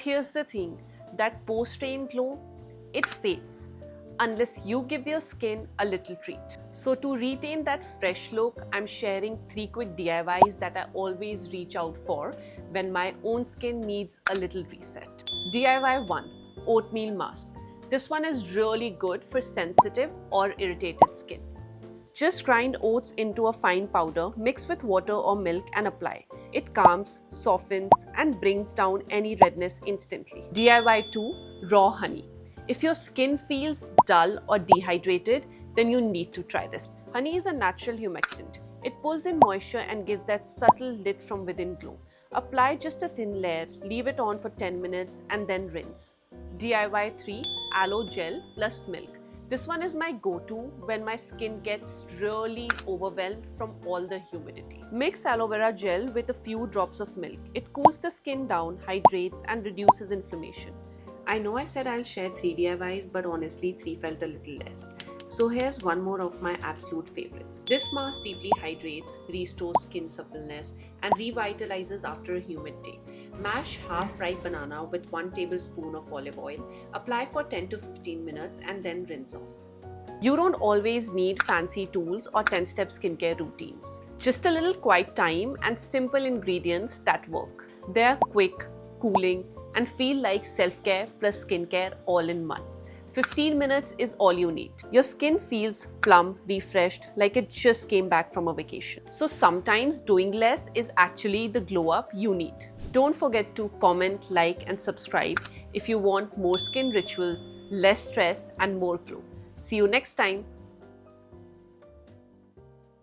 here's the thing, that post-rain glow, it fades unless you give your skin a little treat. So to retain that fresh look, I'm sharing 3 quick DIYs that I always reach out for when my own skin needs a little reset. DIY 1. Oatmeal mask. This one is really good for sensitive or irritated skin. Just grind oats into a fine powder, mix with water or milk and apply. It calms, softens and brings down any redness instantly. DIY 2. Raw honey. If your skin feels dull or dehydrated, then you need to try this. Honey is a natural humectant. It pulls in moisture and gives that subtle lit from within glow. Apply just a thin layer, leave it on for 10 minutes and then rinse. DIY 3. Aloe gel plus milk. This one is my go-to when my skin gets really overwhelmed from all the humidity. Mix aloe vera gel with a few drops of milk. It cools the skin down, hydrates and reduces inflammation. I know I said I'll share 3 DIYs, but honestly 3 felt a little less. So here's one more of my absolute favorites. This mask deeply hydrates, restores skin suppleness and revitalizes after a humid day. Mash half-ripe banana with 1 tablespoon of olive oil. Apply for 10 to 15 minutes and then rinse off. You don't always need fancy tools or 10-step skincare routines. Just a little quiet time and simple ingredients that work. They're quick, cooling, and feel like self-care plus skincare all in one. 15 minutes is all you need. Your skin feels plump, refreshed, like it just came back from a vacation. So sometimes doing less is actually the glow up you need. Don't forget to comment, like, and subscribe if you want more skin rituals, less stress, and more glow. See you next time.